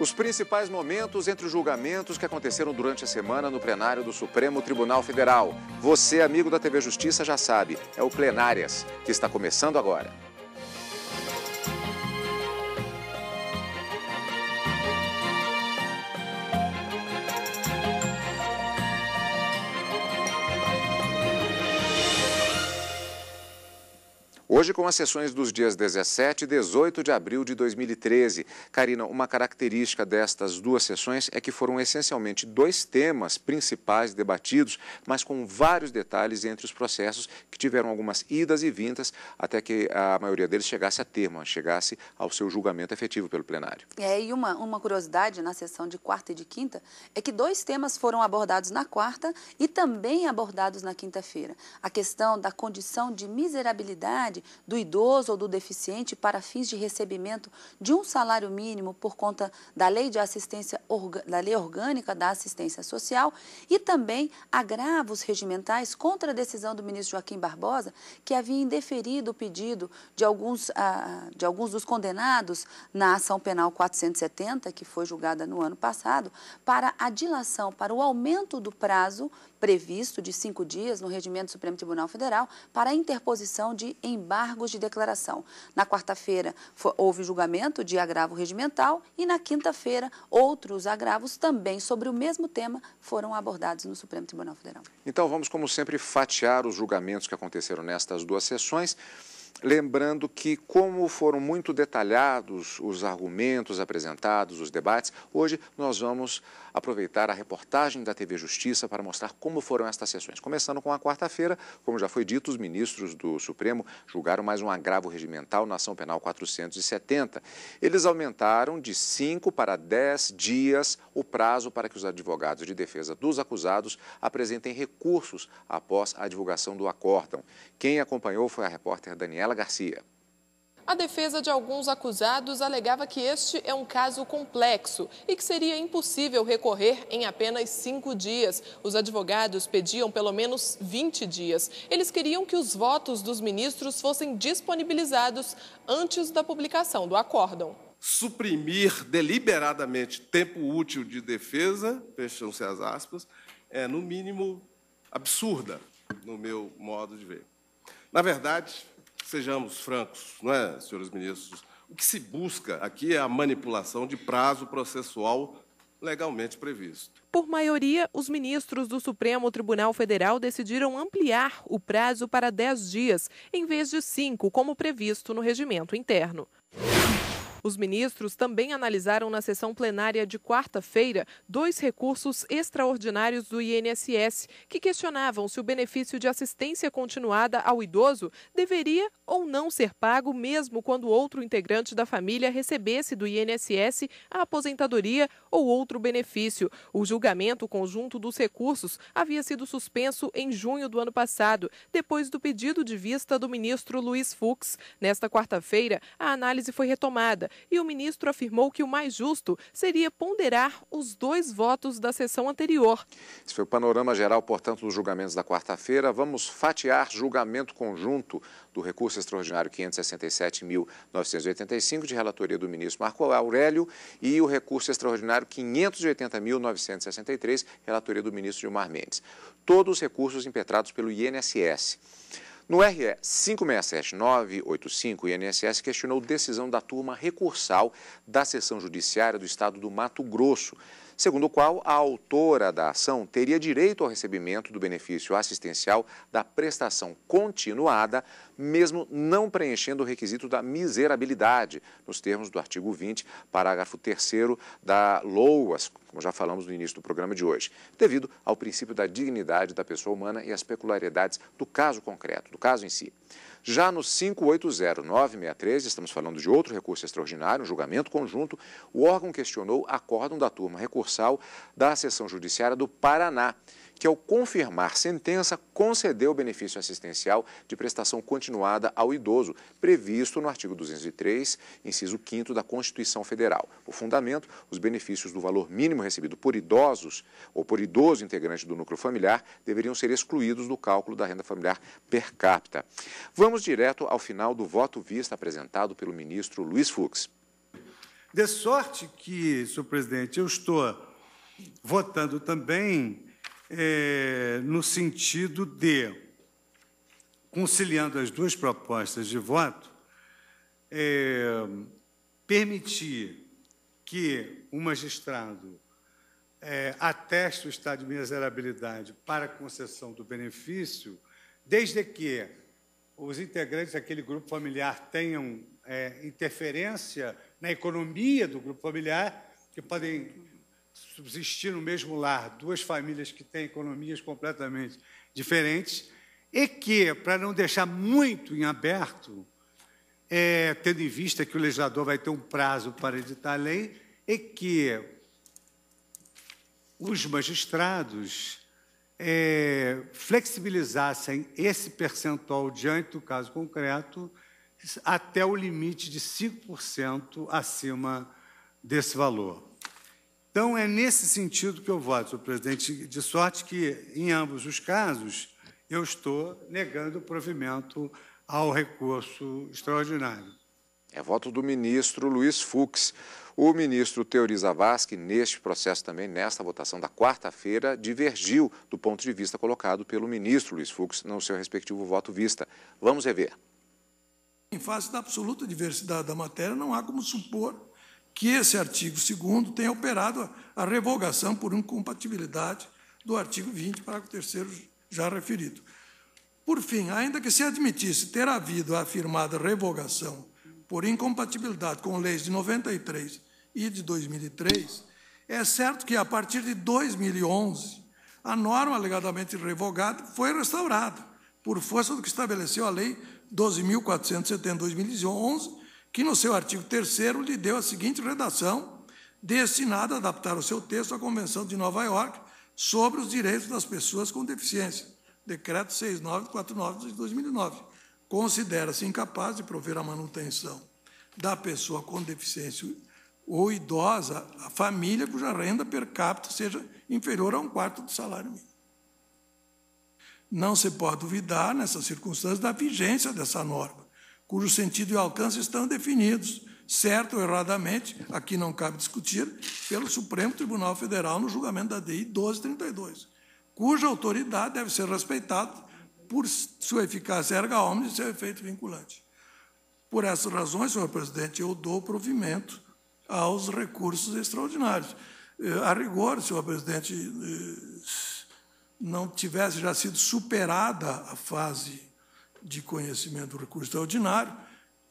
Os principais momentos entre os julgamentos que aconteceram durante a semana no plenário do Supremo Tribunal Federal. Você, amigo da TV Justiça, já sabe, é o Plenárias, que está começando agora. Hoje com as sessões dos dias 17 e 18 de abril de 2013. Karina, uma característica destas duas sessões é que foram essencialmente dois temas principais debatidos, mas com vários detalhes entre os processos que tiveram algumas idas e vindas até que a maioria deles chegasse a termo, chegasse ao seu julgamento efetivo pelo plenário. E uma curiosidade na sessão de quarta e de quinta é que dois temas foram abordados na quarta e também abordados na quinta-feira. A questão da condição de miserabilidade do idoso ou do deficiente para fins de recebimento de um salário mínimo por conta da lei da lei orgânica da assistência social e também agravos regimentais contra a decisão do ministro Joaquim Barbosa, que havia indeferido o pedido de alguns dos condenados na ação penal 470, que foi julgada no ano passado, para a dilação, para o aumento do prazo previsto de 5 dias no Regimento do Supremo Tribunal Federal para a interposição de embargos de declaração. Na quarta-feira houve julgamento de agravo regimental e na quinta-feira outros agravos também sobre o mesmo tema foram abordados no Supremo Tribunal Federal. Então vamos, como sempre, fatiar os julgamentos que aconteceram nestas duas sessões. Lembrando que, como foram muito detalhados os argumentos apresentados, os debates, hoje nós vamos aproveitar a reportagem da TV Justiça para mostrar como foram estas sessões. Começando com a quarta-feira, como já foi dito, os ministros do Supremo julgaram mais um agravo regimental na ação penal 470. Eles aumentaram de 5 para 10 dias o prazo para que os advogados de defesa dos acusados apresentem recursos após a divulgação do acórdão. Quem acompanhou foi a repórter Daniela Garcia. A defesa de alguns acusados alegava que este é um caso complexo e que seria impossível recorrer em apenas 5 dias. Os advogados pediam pelo menos 20 dias. Eles queriam que os votos dos ministros fossem disponibilizados antes da publicação do acórdão. Suprimir deliberadamente tempo útil de defesa, fecham-se as aspas, é, no mínimo, absurda, no meu modo de ver. Na verdade, sejamos francos, não é, senhores ministros? O que se busca aqui é a manipulação de prazo processual legalmente previsto. Por maioria, os ministros do Supremo Tribunal Federal decidiram ampliar o prazo para 10 dias, em vez de 5, como previsto no regimento interno. Os ministros também analisaram na sessão plenária de quarta-feira 2 recursos extraordinários do INSS que questionavam se o benefício de assistência continuada ao idoso deveria ou não ser pago mesmo quando outro integrante da família recebesse do INSS a aposentadoria ou outro benefício. O julgamento conjunto dos recursos havia sido suspenso em junho do ano passado, depois do pedido de vista do ministro Luiz Fux. Nesta quarta-feira, a análise foi retomada e o ministro afirmou que o mais justo seria ponderar os 2 votos da sessão anterior. Esse foi o panorama geral, portanto, dos julgamentos da quarta-feira. Vamos fatiar julgamento conjunto do recurso extraordinário 567.985, de relatoria do ministro Marco Aurélio, e o recurso extraordinário 580.963, relatoria do ministro Gilmar Mendes. Todos os recursos impetrados pelo INSS. No RE 567985, o INSS questionou decisão da turma recursal da Seção Judiciária do Estado do Mato Grosso, segundo o qual a autora da ação teria direito ao recebimento do benefício assistencial da prestação continuada, mesmo não preenchendo o requisito da miserabilidade, nos termos do artigo 20, parágrafo 3º da LOAS, como já falamos no início do programa de hoje, devido ao princípio da dignidade da pessoa humana e às peculiaridades do caso concreto, do caso em si. Já no 580963, estamos falando de outro recurso extraordinário, um julgamento conjunto, o órgão questionou acórdão da turma recursal da Seção Judiciária do Paraná, que ao confirmar sentença concedeu o benefício assistencial de prestação continuada ao idoso, previsto no artigo 203, inciso 5º da Constituição Federal. O fundamento, os benefícios do valor mínimo recebido por idosos ou por idoso integrante do núcleo familiar deveriam ser excluídos do cálculo da renda familiar per capita. Vamos direto ao final do voto vista apresentado pelo ministro Luiz Fux. De sorte que, senhor presidente, eu estou votando também no sentido de, conciliando as duas propostas de voto, permitir que o magistrado ateste o estado de miserabilidade para a concessão do benefício, desde que os integrantes daquele grupo familiar tenham interferência na economia do grupo familiar, que podem subsistir no mesmo lar duas famílias que têm economias completamente diferentes, e que, para não deixar muito em aberto, tendo em vista que o legislador vai ter um prazo para editar a lei, e que os magistrados flexibilizassem esse percentual diante do caso concreto até o limite de 5% acima desse valor. Então, é nesse sentido que eu voto, senhor presidente, de sorte que, em ambos os casos, eu estou negando o provimento ao recurso extraordinário. É voto do ministro Luiz Fux. O ministro Teori Zavascki, neste processo também, nesta votação da quarta-feira, divergiu do ponto de vista colocado pelo ministro Luiz Fux no seu respectivo voto vista. Vamos rever. Em face da absoluta diversidade da matéria, não há como supor que esse artigo 2º tenha operado a revogação por incompatibilidade do artigo 20, parágrafo 3º, já referido. Por fim, ainda que se admitisse ter havido a afirmada revogação por incompatibilidade com leis de 93 e de 2003, é certo que, a partir de 2011, a norma alegadamente revogada foi restaurada, por força do que estabeleceu a Lei 12.470/2011, que, no seu artigo 3º, lhe deu a seguinte redação, destinada a adaptar o seu texto à Convenção de Nova Iorque sobre os direitos das pessoas com deficiência, Decreto 6949 de 2009. Considera-se incapaz de prover a manutenção da pessoa com deficiência ou idosa a família cuja renda per capita seja inferior a 1/4 do salário mínimo. Não se pode duvidar, nessas circunstâncias, da vigência dessa norma, cujo sentido e alcance estão definidos, certo ou erradamente, aqui não cabe discutir, pelo Supremo Tribunal Federal no julgamento da DI 1232, cuja autoridade deve ser respeitada por sua eficácia erga omnes e seu efeito vinculante. Por essas razões, senhor presidente, eu dou provimento aos recursos extraordinários. A rigor, senhor presidente, não tivesse já sido superada a fase de conhecimento do recurso extraordinário,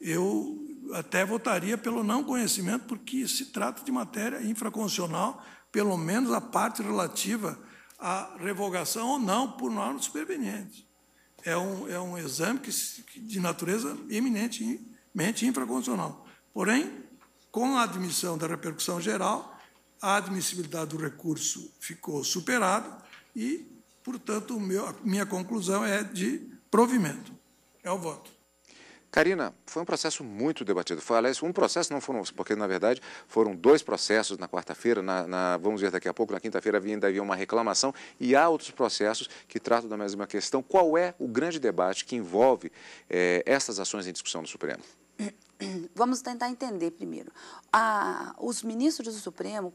eu até votaria pelo não conhecimento, porque se trata de matéria infraconstitucional, pelo menos a parte relativa à revogação ou não por normas supervenientes. É um exame de natureza eminentemente infraconstitucional. Porém, com a admissão da repercussão geral, a admissibilidade do recurso ficou superada e, portanto, a minha conclusão é de provimento. É o voto. Karina, foi um processo muito debatido. Foi, aliás, um processo, não foram, porque, na verdade, foram dois processos na quarta-feira, vamos ver daqui a pouco, na quinta-feira ainda havia uma reclamação, e há outros processos que tratam da mesma questão. Qual é o grande debate que envolve essas ações em discussão no Supremo? Vamos tentar entender primeiro. Os ministros do Supremo,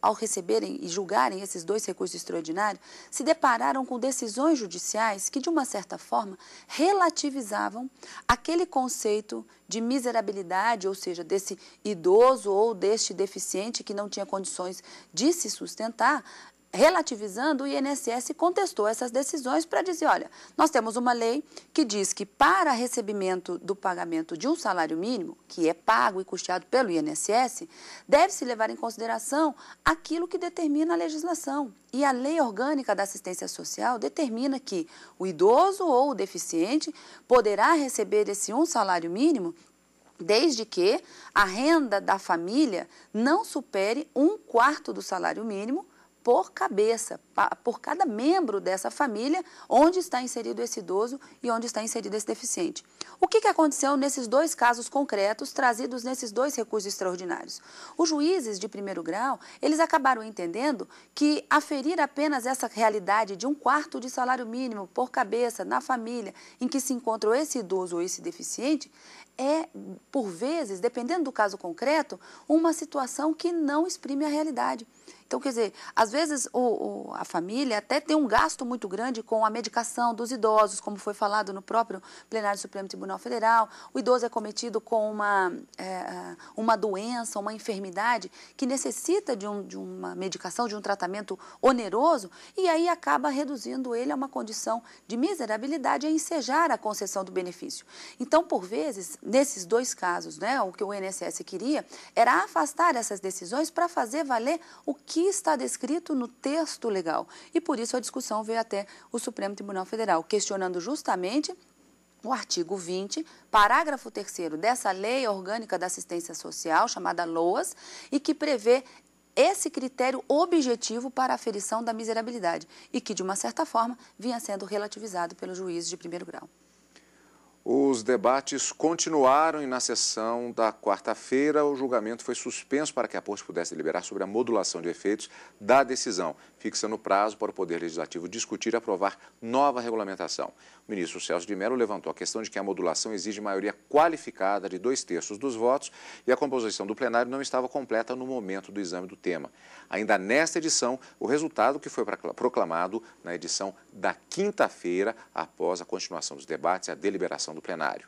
ao receberem e julgarem esses dois recursos extraordinários, se depararam com decisões judiciais que, de uma certa forma, relativizavam aquele conceito de miserabilidade, ou seja, desse idoso ou deste deficiente que não tinha condições de se sustentar. Relativizando, o INSS contestou essas decisões para dizer, olha, nós temos uma lei que diz que para recebimento do pagamento de um salário mínimo, que é pago e custeado pelo INSS, deve-se levar em consideração aquilo que determina a legislação. E a Lei Orgânica da Assistência Social determina que o idoso ou o deficiente poderá receber esse um salário mínimo desde que a renda da família não supere 1/4 do salário mínimo, por cabeça, por cada membro dessa família, onde está inserido esse idoso e onde está inserido esse deficiente. O que aconteceu nesses dois casos concretos trazidos nesses dois recursos extraordinários? Os juízes de primeiro grau, eles acabaram entendendo que aferir apenas essa realidade de 1/4 de salário mínimo por cabeça na família em que se encontra esse idoso ou esse deficiente é, por vezes, dependendo do caso concreto, uma situação que não exprime a realidade. Então, quer dizer, às vezes a família até tem um gasto muito grande com a medicação dos idosos, como foi falado no próprio plenário do Supremo Tribunal Federal. O idoso é cometido com uma doença, uma enfermidade que necessita de uma medicação, de um tratamento oneroso, e aí acaba reduzindo ele a uma condição de miserabilidade a ensejar a concessão do benefício. Então, por vezes, nesses dois casos, né, o que o INSS queria era afastar essas decisões para fazer valer o que está descrito no texto legal. E por isso a discussão veio até o Supremo Tribunal Federal, questionando justamente o artigo 20, parágrafo 3º dessa Lei Orgânica da Assistência Social, chamada LOAS, e que prevê esse critério objetivo para a aferição da miserabilidade e que, de uma certa forma, vinha sendo relativizado pelos juízes de primeiro grau. Os debates continuaram e na sessão da quarta-feira o julgamento foi suspenso para que a Corte pudesse deliberar sobre a modulação de efeitos da decisão, fixando o prazo para o Poder Legislativo discutir e aprovar nova regulamentação. O ministro Celso de Mello levantou a questão de que a modulação exige maioria qualificada de 2/3 dos votos e a composição do plenário não estava completa no momento do exame do tema. Ainda nesta edição, o resultado que foi proclamado na edição da quinta-feira, após a continuação dos debates e a deliberação do plenário.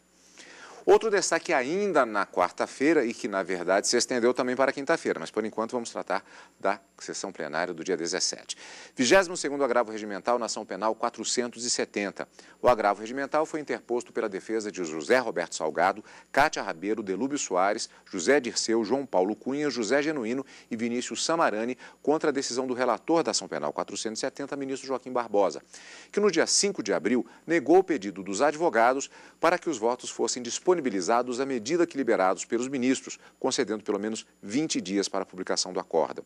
Outro destaque ainda na quarta-feira e que, na verdade, se estendeu também para quinta-feira, mas, por enquanto, vamos tratar da sessão plenária do dia 17. 22º agravo regimental na ação penal 470. O agravo regimental foi interposto pela defesa de José Roberto Salgado, Cátia Rabeiro, Delúbio Soares, José Dirceu, João Paulo Cunha, José Genuíno e Vinícius Samarani contra a decisão do relator da ação penal 470, ministro Joaquim Barbosa, que no dia 5 de abril negou o pedido dos advogados para que os votos fossem disponibilizados à medida que liberados pelos ministros, concedendo pelo menos 20 dias para a publicação do acórdão.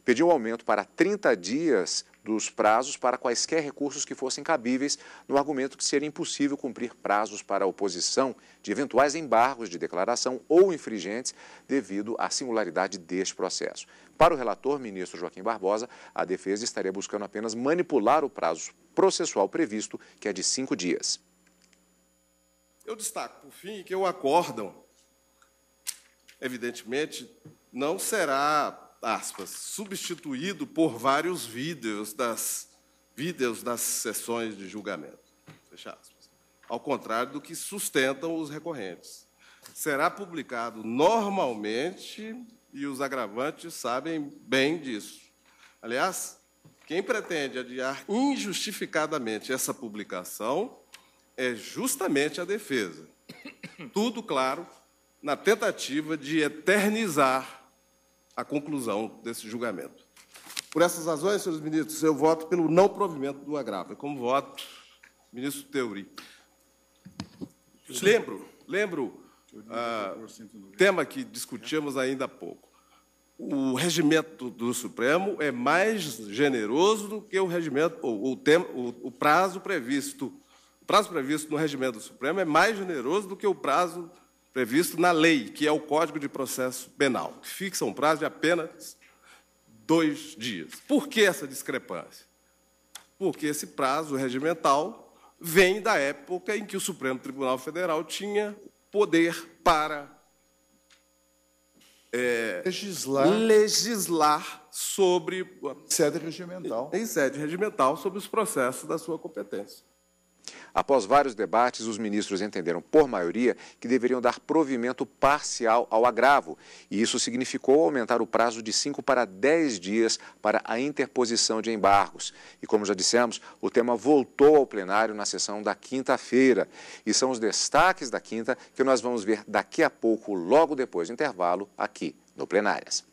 Pediu um aumento para 30 dias dos prazos para quaisquer recursos que fossem cabíveis, no argumento que seria impossível cumprir prazos para a oposição de eventuais embargos de declaração ou infringentes devido à singularidade deste processo. Para o relator, ministro Joaquim Barbosa, a defesa estaria buscando apenas manipular o prazo processual previsto, que é de 5 dias. Eu destaco, por fim, que o acórdão, evidentemente, não será, aspas, substituído por vários vídeos das sessões de julgamento, fecha aspas, ao contrário do que sustentam os recorrentes. Será publicado normalmente e os agravantes sabem bem disso. Aliás, quem pretende adiar injustificadamente essa publicação é justamente a defesa. Tudo, claro, na tentativa de eternizar a conclusão desse julgamento. Por essas razões, senhores ministros, eu voto pelo não provimento do agravo. Como voto, ministro Theory. Lembro tema que discutimos ainda há pouco. O regimento do Supremo é mais generoso do que o regimento, o prazo previsto. O prazo previsto no regimento do Supremo é mais generoso do que o prazo previsto na lei, que é o Código de Processo Penal, que fixa um prazo de apenas 2 dias. Por que essa discrepância? Porque esse prazo regimental vem da época em que o Supremo Tribunal Federal tinha poder para legislar sobre sede regimental. Em sede regimental sobre os processos da sua competência. Após vários debates, os ministros entenderam, por maioria, que deveriam dar provimento parcial ao agravo. E isso significou aumentar o prazo de 5 para 10 dias para a interposição de embargos. E, como já dissemos, o tema voltou ao plenário na sessão da quinta-feira. E são os destaques da quinta que nós vamos ver daqui a pouco, logo depois do intervalo, aqui no Plenárias.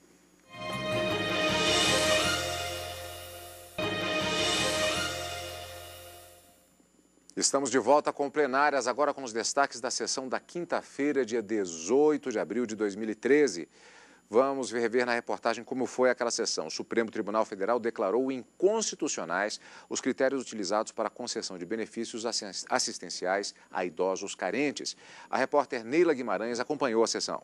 Estamos de volta com Plenárias, agora com os destaques da sessão da quinta-feira, dia 18 de abril de 2013. Vamos rever na reportagem como foi aquela sessão. O Supremo Tribunal Federal declarou inconstitucionais os critérios utilizados para a concessão de benefícios assistenciais a idosos carentes. A repórter Neila Guimarães acompanhou a sessão.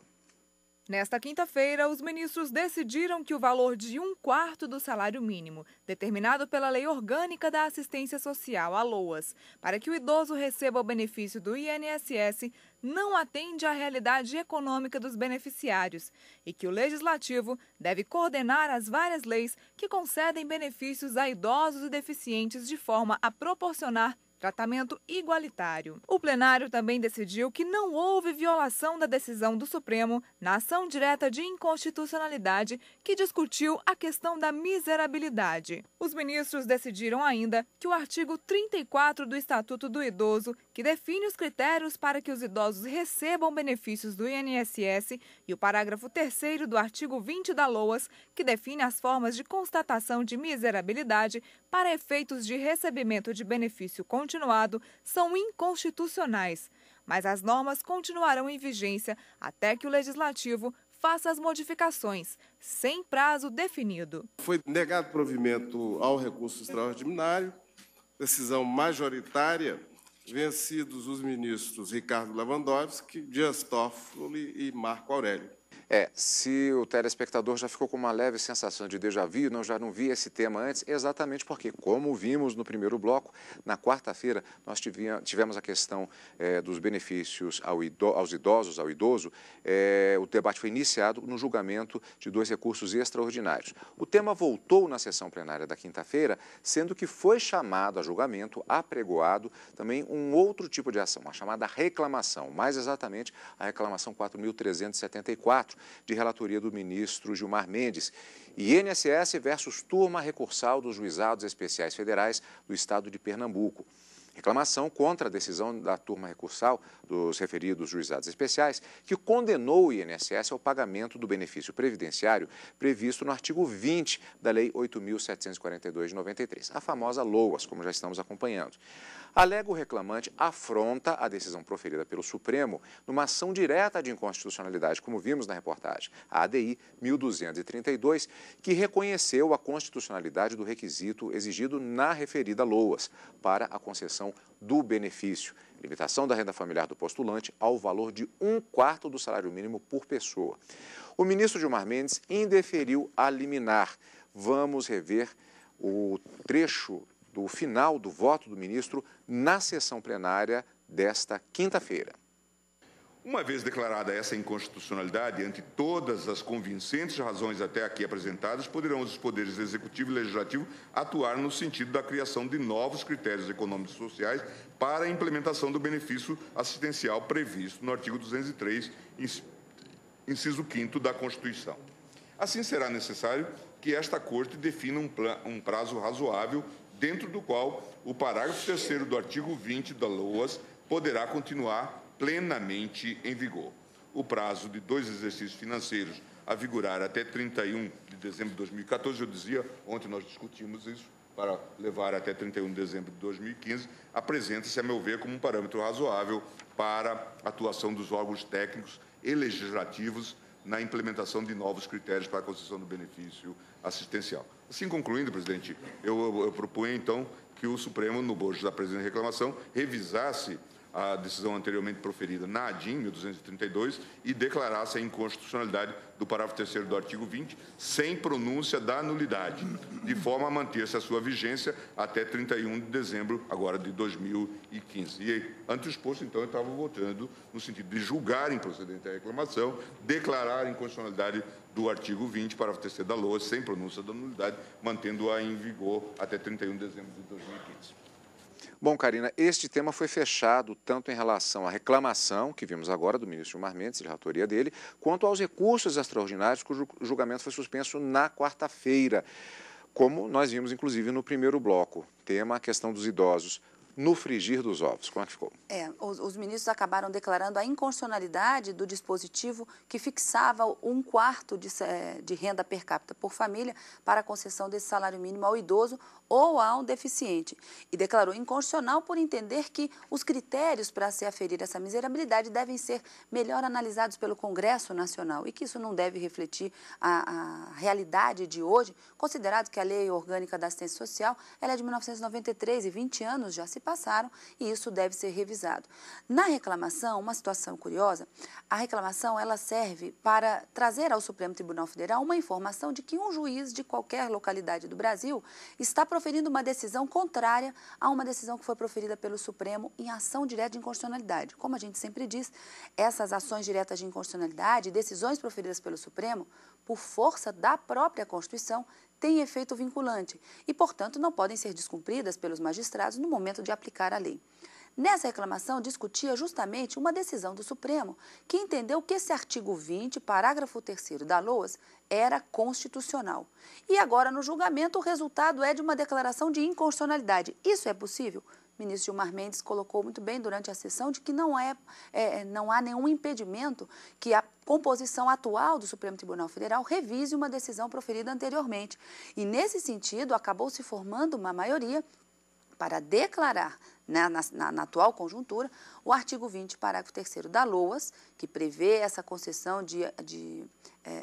Nesta quinta-feira, os ministros decidiram que o valor de 1/4 do salário mínimo, determinado pela Lei Orgânica da Assistência Social, a LOAS, para que o idoso receba o benefício do INSS, não atende à realidade econômica dos beneficiários e que o Legislativo deve coordenar as várias leis que concedem benefícios a idosos e deficientes de forma a proporcionar tratamento igualitário. O plenário também decidiu que não houve violação da decisão do Supremo na ação direta de inconstitucionalidade que discutiu a questão da miserabilidade. Os ministros decidiram ainda que o artigo 34 do Estatuto do Idoso, que define os critérios para que os idosos recebam benefícios do INSS, e o parágrafo 3º do artigo 20 da LOAS, que define as formas de constatação de miserabilidade para efeitos de recebimento de benefício continuado, são inconstitucionais, mas as normas continuarão em vigência até que o Legislativo faça as modificações, sem prazo definido. Foi negado provimento ao recurso extraordinário, decisão majoritária, vencidos os ministros Ricardo Lewandowski, Dias Toffoli e Marco Aurélio. Se o telespectador já ficou com uma leve sensação de déjà vu, já não vi esse tema antes, exatamente porque, como vimos no primeiro bloco, na quarta-feira nós tivemos a questão dos benefícios aos idosos, ao idoso. O debate foi iniciado no julgamento de 2 recursos extraordinários. O tema voltou na sessão plenária da quinta-feira, sendo que foi chamado a julgamento, apregoado, também um outro tipo de ação, a chamada reclamação, mais exatamente a reclamação 4.374, de relatoria do ministro Gilmar Mendes, INSS versus turma recursal dos juizados especiais federais do estado de Pernambuco. Reclamação contra a decisão da turma recursal dos referidos juizados especiais, que condenou o INSS ao pagamento do benefício previdenciário previsto no artigo 20 da Lei 8.742 de 93, a famosa LOAS, como já estamos acompanhando. Alega o reclamante afronta a decisão proferida pelo Supremo numa ação direta de inconstitucionalidade, como vimos na reportagem, a ADI 1232, que reconheceu a constitucionalidade do requisito exigido na referida LOAS para a concessão do benefício, limitação da renda familiar do postulante ao valor de 1/4 do salário mínimo por pessoa. O ministro Gilmar Mendes indeferiu a liminar. Vamos rever o trecho do final do voto do ministro na sessão plenária desta quinta-feira. Uma vez declarada essa inconstitucionalidade, ante todas as convincentes razões até aqui apresentadas, poderão os poderes executivo e legislativo atuar no sentido da criação de novos critérios econômicos e sociais para a implementação do benefício assistencial previsto no artigo 203, inciso 5º da Constituição. Assim, será necessário que esta Corte defina um prazo razoável, dentro do qual o parágrafo 3º do artigo 20 da LOAS poderá continuar plenamente em vigor. O prazo de 2 exercícios financeiros a vigorar até 31 de dezembro de 2014, eu dizia, ontem nós discutimos isso, para levar até 31 de dezembro de 2015, apresenta-se, a meu ver, como um parâmetro razoável para a atuação dos órgãos técnicos e legislativos na implementação de novos critérios para a concessão do benefício assistencial. Assim, concluindo, presidente, eu proponho, então, que o Supremo, no bojo da presente reclamação, revisasse a decisão anteriormente proferida na ADIM 1232 e declarasse a inconstitucionalidade do parágrafo 3º do artigo 20, sem pronúncia da nulidade, de forma a manter-se a sua vigência até 31 de dezembro, agora de 2015. E, ante o exposto, então, eu estava votando no sentido de julgar improcedente a reclamação, declarar a inconstitucionalidade do artigo 20, parágrafo 3º da LOA, sem pronúncia da nulidade, mantendo-a em vigor até 31 de dezembro de 2015. Bom, Karina, este tema foi fechado tanto em relação à reclamação, que vimos agora, do ministro Gilmar Mendes, de relatoria dele, quanto aos recursos extraordinários, cujo julgamento foi suspenso na quarta-feira, como nós vimos, inclusive, no primeiro bloco. Tema, a questão dos idosos. no frigir dos ovos. Como é que ficou? Os ministros acabaram declarando a inconstitucionalidade do dispositivo que fixava 1/4 de renda per capita por família para a concessão desse salário mínimo ao idoso ou a um deficiente. E declarou inconstitucional por entender que os critérios para se aferir essa miserabilidade devem ser melhor analisados pelo Congresso Nacional e que isso não deve refletir a realidade de hoje, considerado que a Lei Orgânica da Assistência Social ela é de 1993 e 20 anos já se passaram e isso deve ser revisado. Na reclamação, uma situação curiosa, a reclamação ela serve para trazer ao Supremo Tribunal Federal uma informação de que um juiz de qualquer localidade do Brasil está proferindo uma decisão contrária a uma decisão que foi proferida pelo Supremo em ação direta de inconstitucionalidade. Como a gente sempre diz, essas ações diretas de inconstitucionalidade, decisões proferidas pelo Supremo, por força da própria Constituição, têm efeito vinculante e, portanto, não podem ser descumpridas pelos magistrados no momento de aplicar a lei. Nessa reclamação, discutia justamente uma decisão do Supremo que entendeu que esse artigo 20, parágrafo 3º da LOAS, era constitucional. E agora, no julgamento, o resultado é de uma declaração de inconstitucionalidade. Isso é possível? O ministro Gilmar Mendes colocou muito bem durante a sessão de que não há nenhum impedimento que a composição atual do Supremo Tribunal Federal revise uma decisão proferida anteriormente. E, nesse sentido, acabou se formando uma maioria para declarar, na atual conjuntura, o artigo 20, parágrafo 3º da LOAS, que prevê essa concessão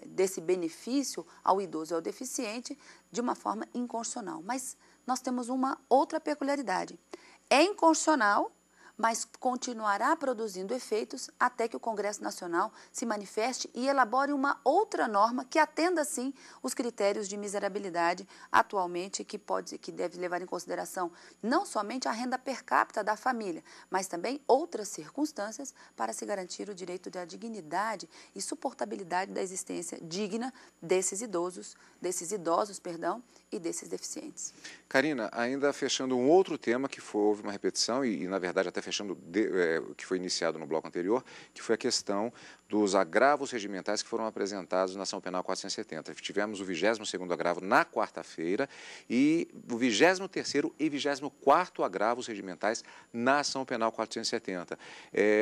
desse benefício ao idoso e ao deficiente de uma forma inconstitucional. Mas nós temos uma outra peculiaridade. É inconstitucional, mas continuará produzindo efeitos até que o Congresso Nacional se manifeste e elabore uma outra norma que atenda, sim, os critérios de miserabilidade atualmente, que deve levar em consideração não somente a renda per capita da família, mas também outras circunstâncias para se garantir o direito da dignidade e suportabilidade da existência digna desses idosos e desses deficientes. Karina, ainda fechando um outro tema que houve uma repetição e na verdade, até fechando o que foi iniciado no bloco anterior, que foi a questão dos agravos regimentais que foram apresentados na ação penal 470. Tivemos o 22º agravo na quarta-feira e o 23º e 24º agravos regimentais na ação penal 470.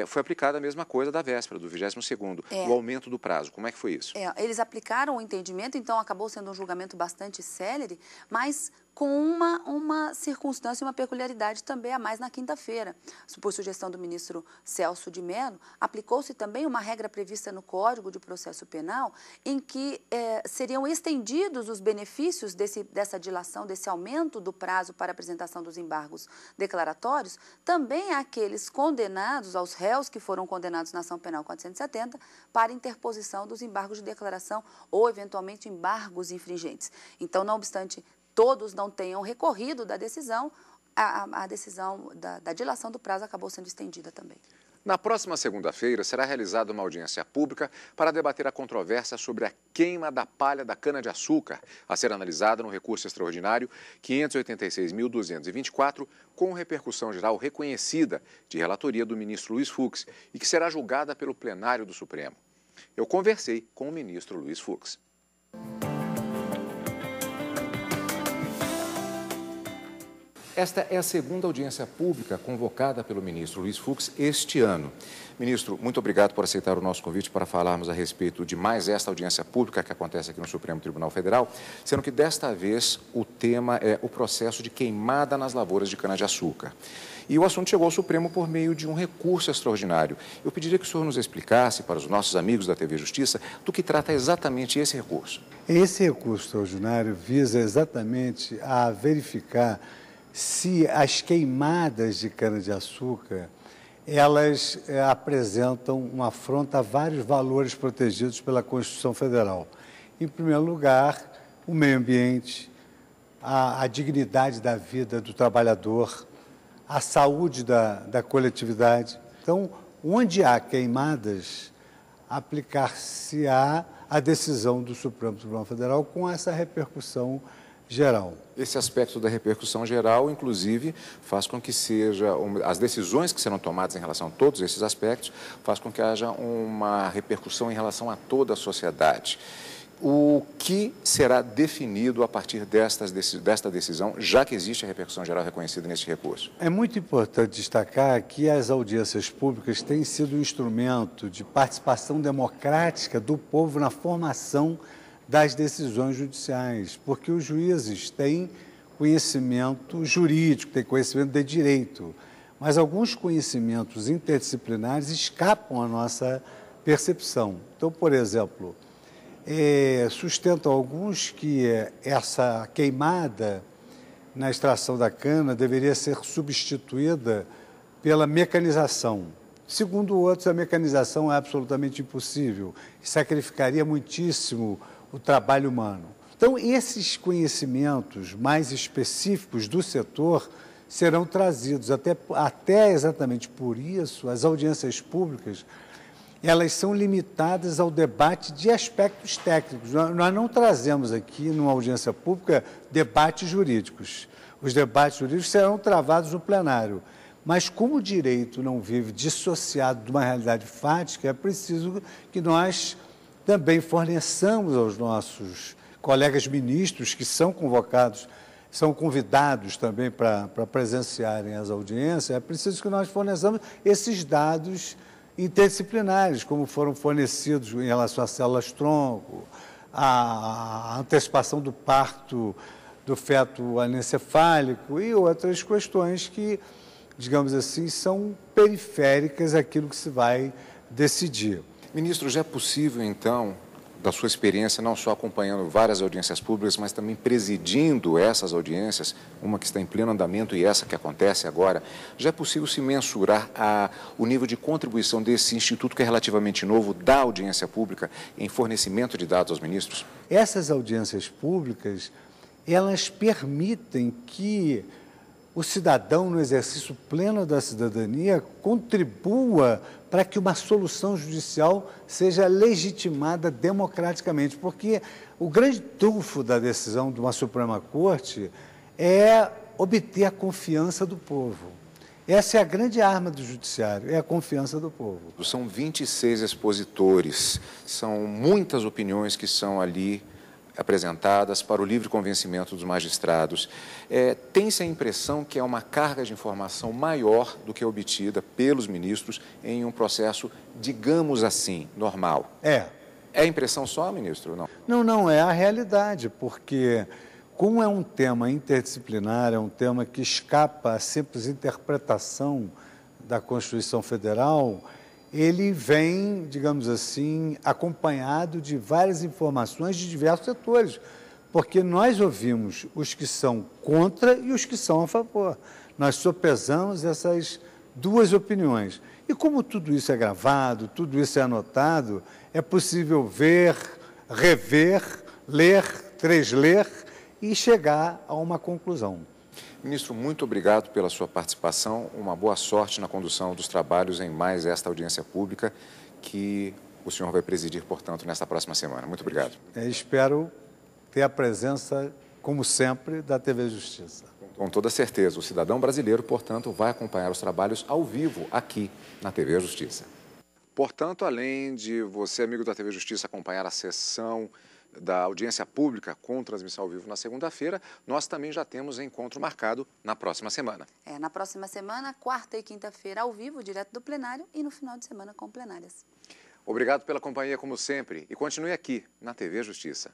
Foi aplicada a mesma coisa da véspera, do 22º, o aumento do prazo. Como é que foi isso? Eles aplicaram o entendimento, então acabou sendo um julgamento bastante célere, mas com uma circunstância e uma peculiaridade também a mais na quinta-feira. Por sugestão do ministro Celso de Mello, aplicou-se também uma regra prevista no Código de Processo Penal em que seriam estendidos os benefícios dessa dilação, desse aumento do prazo para apresentação dos embargos declaratórios, também àqueles condenados, aos réus que foram condenados na ação penal 470, para interposição dos embargos de declaração ou, eventualmente, embargos infringentes. Então, não obstante todos não tenham recorrido da decisão, a decisão da dilação do prazo acabou sendo estendida também. Na próxima segunda-feira, será realizada uma audiência pública para debater a controvérsia sobre a queima da palha da cana-de-açúcar, a ser analisada no recurso extraordinário 586.224, com repercussão geral reconhecida de relatoria do ministro Luiz Fux e que será julgada pelo plenário do Supremo. Eu conversei com o ministro Luiz Fux. Esta é a segunda audiência pública convocada pelo ministro Luiz Fux este ano. Ministro, muito obrigado por aceitar o nosso convite para falarmos a respeito de mais esta audiência pública que acontece aqui no Supremo Tribunal Federal, sendo que desta vez o tema é o processo de queimada nas lavouras de cana-de-açúcar. E o assunto chegou ao Supremo por meio de um recurso extraordinário. Eu pediria que o senhor nos explicasse para os nossos amigos da TV Justiça do que trata exatamente esse recurso. Esse recurso extraordinário visa exatamente a verificar se as queimadas de cana-de-açúcar, elas apresentam uma afronta a vários valores protegidos pela Constituição Federal. Em primeiro lugar, o meio ambiente, a dignidade da vida do trabalhador, a saúde da coletividade. Então, onde há queimadas, aplicar-se-á a decisão do Supremo Tribunal Federal com essa repercussão geral. Esse aspecto da repercussão geral, inclusive, faz com que as decisões que serão tomadas em relação a todos esses aspectos, faz com que haja uma repercussão em relação a toda a sociedade. o que será definido a partir desta decisão, já que existe a repercussão geral reconhecida neste recurso? É muito importante destacar que as audiências públicas têm sido um instrumento de participação democrática do povo na formação das decisões judiciais, porque os juízes têm conhecimento jurídico, têm conhecimento de direito, mas alguns conhecimentos interdisciplinares escapam à nossa percepção. Então, por exemplo, sustentam alguns que essa queimada na extração da cana deveria ser substituída pela mecanização. Segundo outros, a mecanização é absolutamente impossível e sacrificaria muitíssimo o trabalho humano. Então, esses conhecimentos mais específicos do setor serão trazidos, até exatamente por isso, as audiências públicas elas são limitadas ao debate de aspectos técnicos. Nós não trazemos aqui, numa audiência pública, debates jurídicos. Os debates jurídicos serão travados no plenário. Mas, como o direito não vive dissociado de uma realidade fática, é preciso que nós também forneçamos aos nossos colegas ministros que são convocados, são convidados também para presenciarem as audiências, é preciso que nós forneçamos esses dados interdisciplinares, como foram fornecidos em relação às células-tronco, a antecipação do parto do feto anencefálico e outras questões que, digamos assim, são periféricas àquilo que se vai decidir. Ministro, já é possível, então, da sua experiência, não só acompanhando várias audiências públicas, mas também presidindo essas audiências, uma que está em pleno andamento e essa que acontece agora, já é possível se mensurar o nível de contribuição desse instituto, que é relativamente novo, da audiência pública, em fornecimento de dados aos ministros? Essas audiências públicas, elas permitem que o cidadão, no exercício pleno da cidadania, contribua para que uma solução judicial seja legitimada democraticamente, porque o grande trunfo da decisão de uma Suprema Corte é obter a confiança do povo. Essa é a grande arma do judiciário, é a confiança do povo. São 26 expositores, são muitas opiniões que são ali apresentadas para o livre convencimento dos magistrados. Tem-se a impressão que é uma carga de informação maior do que obtida pelos ministros em um processo, digamos assim, normal. É a impressão só, ministro? Não. Não, é a realidade, porque como é um tema interdisciplinar, é um tema que escapa à simples interpretação da Constituição Federal, ele vem, digamos assim, acompanhado de várias informações de diversos setores, porque nós ouvimos os que são contra e os que são a favor. Nós sopesamos essas duas opiniões. E como tudo isso é gravado, tudo isso é anotado, é possível ver, rever, ler, tresler e chegar a uma conclusão. Ministro, muito obrigado pela sua participação, uma boa sorte na condução dos trabalhos em mais esta audiência pública que o senhor vai presidir, portanto, nesta próxima semana. Muito obrigado. Espero ter a presença, como sempre, da TV Justiça. Com toda certeza, o cidadão brasileiro, portanto, vai acompanhar os trabalhos ao vivo aqui na TV Justiça. Portanto, além de você, amigo da TV Justiça, acompanhar a sessão da audiência pública com transmissão ao vivo na segunda-feira, nós também já temos encontro marcado na próxima semana. Na próxima semana, quarta e quinta-feira ao vivo, direto do plenário, e no final de semana com plenárias. Obrigado pela companhia, como sempre, e continue aqui na TV Justiça.